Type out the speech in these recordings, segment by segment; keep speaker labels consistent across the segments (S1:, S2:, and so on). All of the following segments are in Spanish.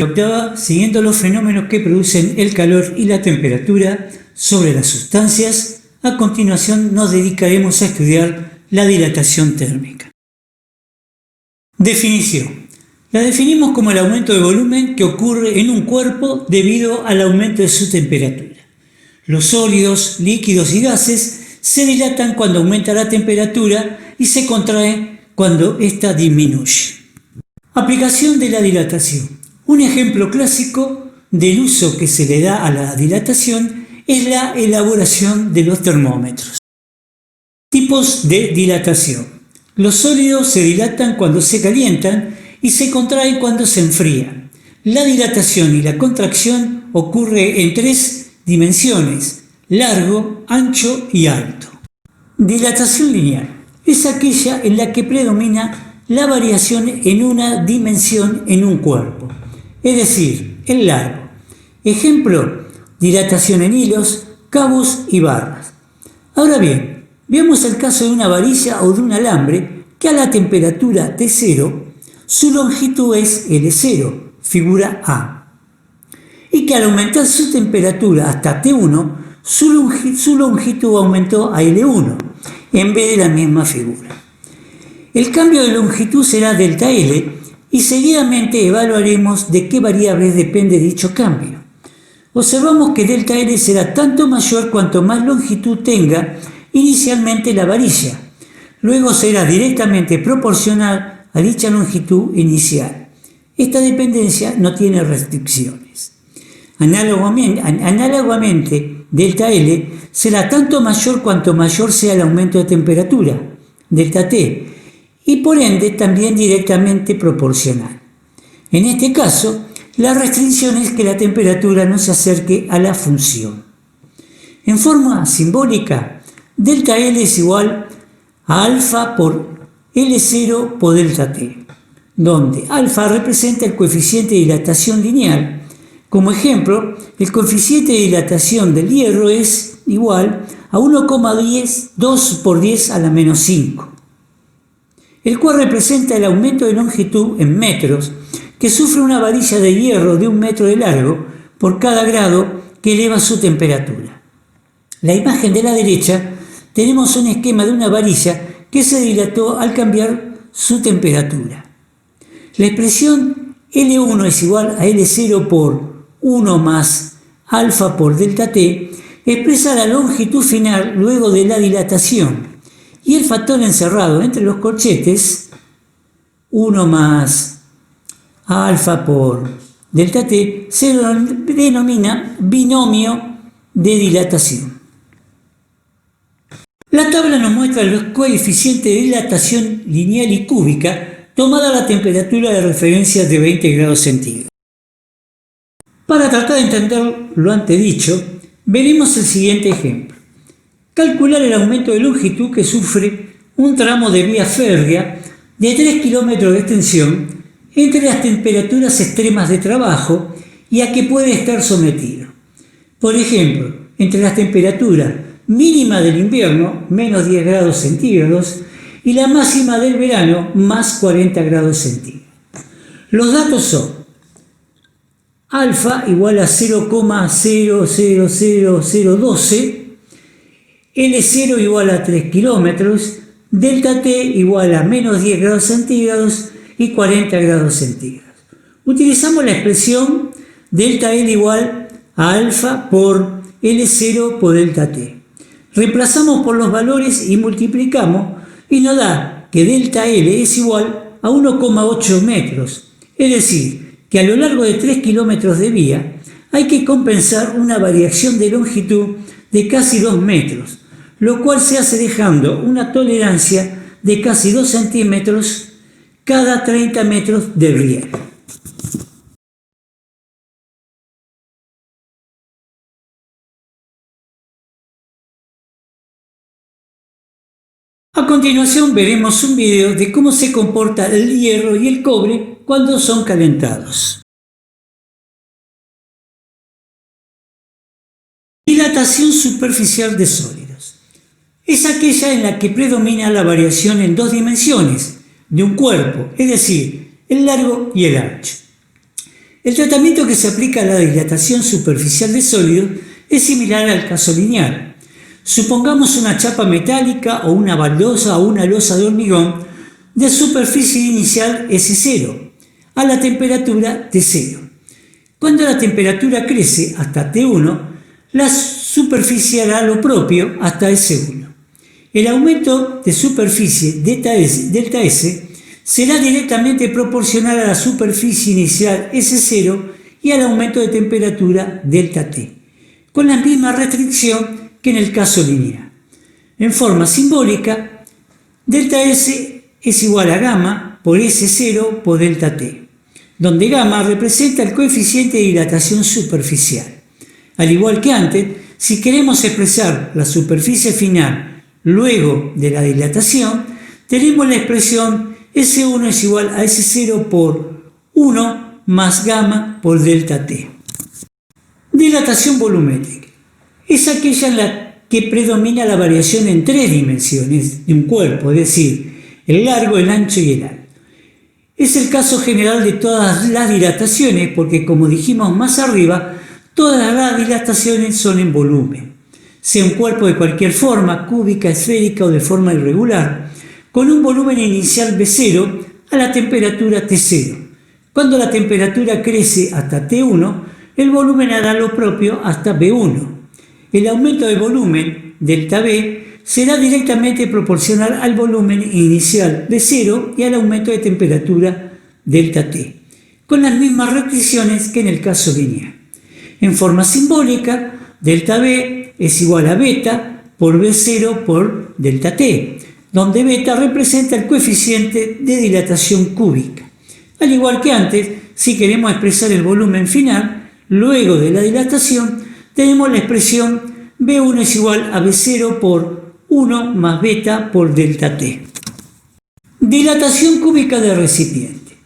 S1: Octava, siguiendo los fenómenos que producen el calor y la temperatura sobre las sustancias, a continuación nos dedicaremos a estudiar la dilatación térmica. Definición. La definimos como el aumento de volumen que ocurre en un cuerpo debido al aumento de su temperatura. Los sólidos, líquidos y gases se dilatan cuando aumenta la temperatura y se contraen cuando ésta disminuye. Aplicación de la dilatación. Un ejemplo clásico del uso que se le da a la dilatación es la elaboración de los termómetros. Tipos de dilatación. Los sólidos se dilatan cuando se calientan y se contraen cuando se enfrían. La dilatación y la contracción ocurre en tres dimensiones: largo, ancho y alto. Dilatación lineal es aquella en la que predomina la variación en una dimensión en un cuerpo, es decir, el largo. Ejemplo: dilatación en hilos, cabos y barras. Ahora bien, veamos el caso de una varilla o de un alambre que a la temperatura T0 su longitud es L0, figura A, y que al aumentar su temperatura hasta T1, su longitud aumentó a L1, en vez de la misma figura. El cambio de longitud será delta L y seguidamente evaluaremos de qué variables depende dicho cambio. Observamos que delta L será tanto mayor cuanto más longitud tenga inicialmente la varilla, luego será directamente proporcional a dicha longitud inicial. Esta dependencia no tiene restricciones. Análogamente, delta L será tanto mayor cuanto mayor sea el aumento de temperatura, delta T, y por ende también directamente proporcional. En este caso, la restricción es que la temperatura no se acerque a la función. En forma simbólica, delta L es igual a alfa por L0 por delta T, donde alfa representa el coeficiente de dilatación lineal. Como ejemplo, el coeficiente de dilatación del hierro es igual a 1,2 por 10 a la menos 5, el cual representa el aumento de longitud en metros que sufre una varilla de hierro de 1 metro de largo por cada grado que eleva su temperatura. La imagen de la derecha tenemos un esquema de una varilla que se dilató al cambiar su temperatura. La expresión L1 es igual a L0 por 1 más alfa por delta T expresa la longitud final luego de la dilatación, y el factor encerrado entre los corchetes, 1 más alfa por delta T, se denomina binomio de dilatación. La tabla nos muestra los coeficientes de dilatación lineal y cúbica tomada la temperatura de referencia de 20 grados centígrados. Para tratar de entender lo antedicho, veremos el siguiente ejemplo. Calcular el aumento de longitud que sufre un tramo de vía férrea de 3 kilómetros de extensión entre las temperaturas extremas de trabajo y a que puede estar sometido. Por ejemplo, entre las temperaturas mínima del invierno, menos 10 grados centígrados, y la máxima del verano, más 40 grados centígrados. Los datos son: alfa igual a 0,000012, L0 igual a 3 kilómetros, delta T igual a menos 10 grados centígrados y 40 grados centígrados. Utilizamos la expresión delta L igual a alfa por L0 por delta T. Reemplazamos por los valores y multiplicamos y nos da que delta L es igual a 1,8 metros, es decir, que a lo largo de 3 kilómetros de vía hay que compensar una variación de longitud de casi 2 metros, lo cual se hace dejando una tolerancia de casi 2 centímetros cada 30 metros de riel. A continuación veremos un video de cómo se comporta el hierro y el cobre cuando son calentados. Dilatación superficial de sólidos. Es aquella en la que predomina la variación en dos dimensiones de un cuerpo, es decir, el largo y el ancho. El tratamiento que se aplica a la dilatación superficial de sólidos es similar al caso lineal. Supongamos una chapa metálica o una baldosa o una losa de hormigón de superficie inicial S0 a la temperatura T0. Cuando la temperatura crece hasta T1, la superficie hará lo propio hasta S1. El aumento de superficie delta S será directamente proporcional a la superficie inicial S0 y al aumento de temperatura delta T, con la misma restricción que en el caso lineal. En forma simbólica, delta S es igual a gamma por S0 por delta T, donde gamma representa el coeficiente de dilatación superficial. Al igual que antes, si queremos expresar la superficie final luego de la dilatación, tenemos la expresión S1 es igual a S0 por 1 más gamma por delta T. Dilatación volumétrica es aquella en la que predomina la variación en 3 dimensiones de un cuerpo, es decir, el largo, el ancho y el alto. Es el caso general de todas las dilataciones porque, como dijimos más arriba, todas las dilataciones son en volumen, sea un cuerpo de cualquier forma, cúbica, esférica o de forma irregular, con un volumen inicial B0 a la temperatura T0. Cuando la temperatura crece hasta T1, el volumen hará lo propio hasta B1. El aumento de volumen, delta B, será directamente proporcional al volumen inicial B0 y al aumento de temperatura delta T, con las mismas restricciones que en el caso lineal. En forma simbólica, delta B es igual a beta por B0 por delta T, donde beta representa el coeficiente de dilatación cúbica. Al igual que antes, si queremos expresar el volumen final, luego de la dilatación, tenemos la expresión B1 es igual a B0 por 1 más beta por delta T. Dilatación cúbica del recipiente.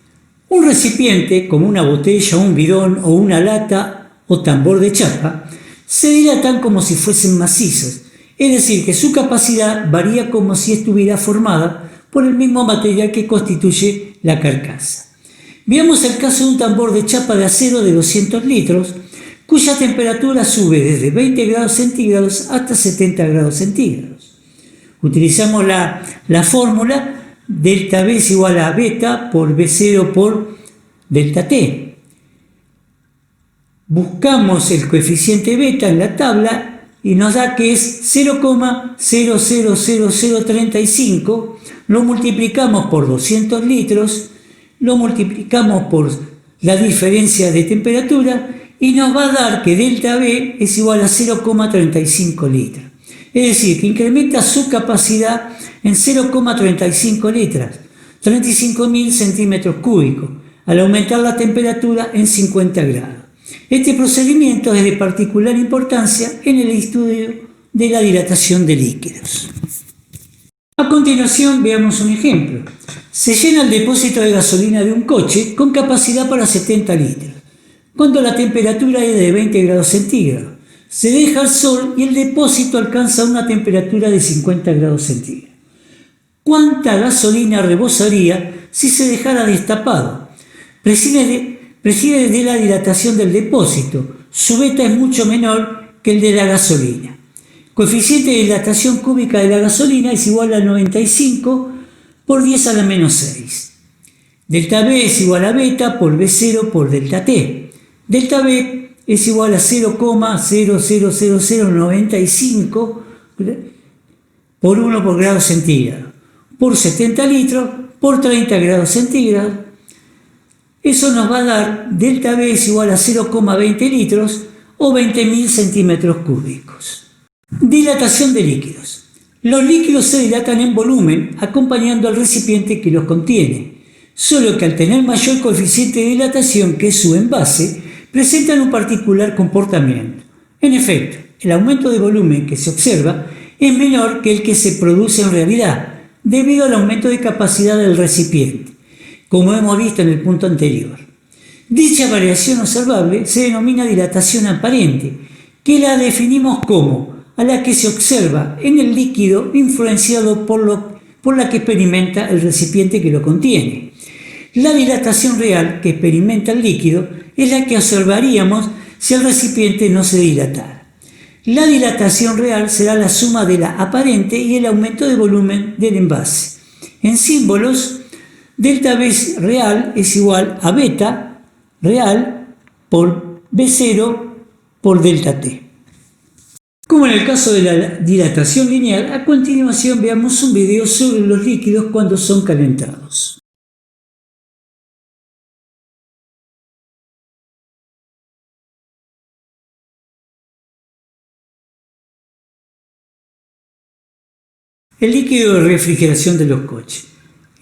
S1: Un recipiente, como una botella, un bidón o una lata o tambor de chapa, se dilatan como si fuesen macizos, es decir, que su capacidad varía como si estuviera formada por el mismo material que constituye la carcasa. Veamos el caso de un tambor de chapa de acero de 200 litros, cuya temperatura sube desde 20 grados centígrados hasta 70 grados centígrados. Utilizamos la fórmula delta B es igual a beta por B0 por delta T. Buscamos el coeficiente beta en la tabla y nos da que es 0,000035, lo multiplicamos por 200 litros, lo multiplicamos por la diferencia de temperatura y nos va a dar que delta B es igual a 0,35 litros. Es decir, que incrementa su capacidad en 0,35 litros, 35.000 centímetros cúbicos, al aumentar la temperatura en 50 grados. Este procedimiento es de particular importancia en el estudio de la dilatación de líquidos. A continuación veamos un ejemplo. Se llena el depósito de gasolina de un coche con capacidad para 70 litros, cuando la temperatura es de 20 grados centígrados. Se deja al sol y el depósito alcanza una temperatura de 50 grados centígrados. ¿Cuánta gasolina rebosaría si se dejara destapado? Preside de la dilatación del depósito. Su beta es mucho menor que el de la gasolina. Coeficiente de dilatación cúbica de la gasolina es igual a 95 por 10 a la menos 6. Delta B es igual a beta por B0 por delta T. Delta B es igual a 0,00095 por 1 por grado centígrado, por 70 litros por 30 grados centígrados. Eso nos va a dar delta B es igual a 0,20 litros o 20.000 centímetros cúbicos. Dilatación de líquidos. Los líquidos se dilatan en volumen acompañando al recipiente que los contiene, solo que al tener mayor coeficiente de dilatación que su envase, presentan un particular comportamiento. En efecto, el aumento de volumen que se observa es menor que el que se produce en realidad, debido al aumento de capacidad del recipiente, como hemos visto en el punto anterior. Dicha variación observable se denomina dilatación aparente, que la definimos como a la que se observa en el líquido influenciado por la que experimenta el recipiente que lo contiene. La dilatación real que experimenta el líquido es la que observaríamos si el recipiente no se dilatara. La dilatación real será la suma de la aparente y el aumento de volumen del envase. En símbolos, delta B real es igual a beta real por B0 por delta T. Como en el caso de la dilatación lineal, a continuación veamos un video sobre los líquidos cuando son calentados. El líquido de refrigeración de los coches.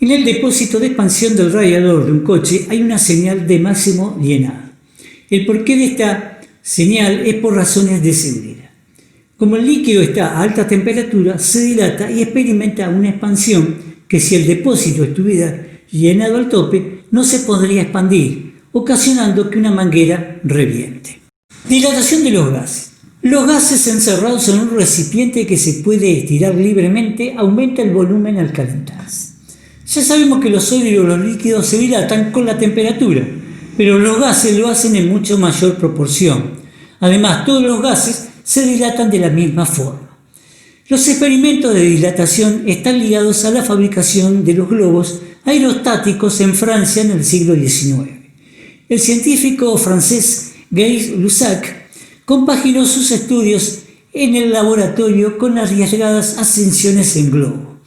S1: En el depósito de expansión del radiador de un coche hay una señal de máximo llenado. El porqué de esta señal es por razones de seguridad. Como el líquido está a alta temperatura, se dilata y experimenta una expansión que si el depósito estuviera llenado al tope, no se podría expandir, ocasionando que una manguera reviente. Dilatación de los gases. Los gases encerrados en un recipiente que se puede estirar libremente aumenta el volumen al calentarse. Ya sabemos que los sólidos y los líquidos se dilatan con la temperatura, pero los gases lo hacen en mucho mayor proporción. Además, todos los gases se dilatan de la misma forma. Los experimentos de dilatación están ligados a la fabricación de los globos aerostáticos en Francia en el siglo XIX. El científico francés Gay Lussac compaginó sus estudios en el laboratorio con arriesgadas ascensiones en globo.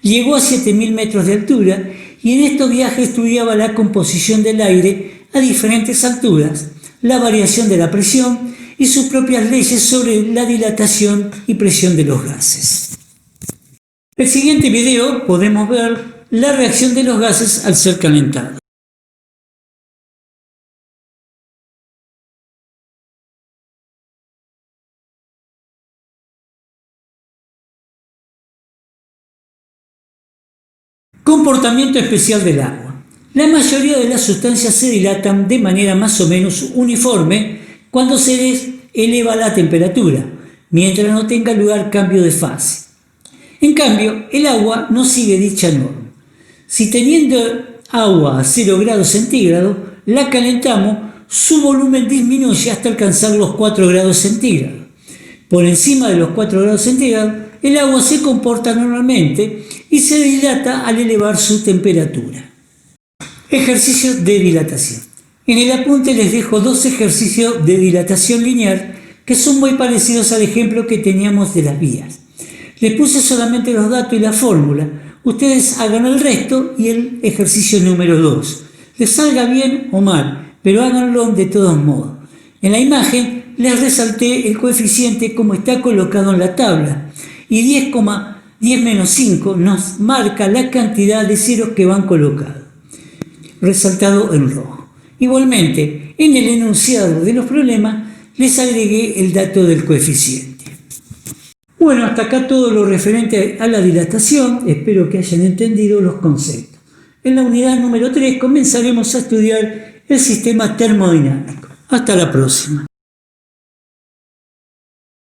S1: Llegó a 7.000 metros de altura y en estos viajes estudiaba la composición del aire a diferentes alturas, la variación de la presión y sus propias leyes sobre la dilatación y presión de los gases. En el siguiente video podemos ver la reacción de los gases al ser calentados. Comportamiento especial del agua. La mayoría de las sustancias se dilatan de manera más o menos uniforme cuando se les eleva la temperatura, mientras no tenga lugar cambio de fase. En cambio, el agua no sigue dicha norma. Si teniendo agua a 0 grados centígrados, la calentamos, su volumen disminuye hasta alcanzar los 4 grados centígrados. Por encima de los 4 grados centígrados, el agua se comporta normalmente y se dilata al elevar su temperatura. Ejercicios de dilatación. En el apunte les dejo 2 ejercicios de dilatación lineal que son muy parecidos al ejemplo que teníamos de las vías. Les puse solamente los datos y la fórmula. Ustedes hagan el resto y el ejercicio número 2. Les salga bien o mal, pero háganlo de todos modos. En la imagen les resalté el coeficiente como está colocado en la tabla y 10,10 menos 5 nos marca la cantidad de ceros que van colocados, resaltado en rojo. Igualmente, en el enunciado de los problemas les agregué el dato del coeficiente. Bueno, hasta acá todo lo referente a la dilatación. Espero que hayan entendido los conceptos. En la unidad número 3 comenzaremos a estudiar el sistema termodinámico. Hasta la próxima.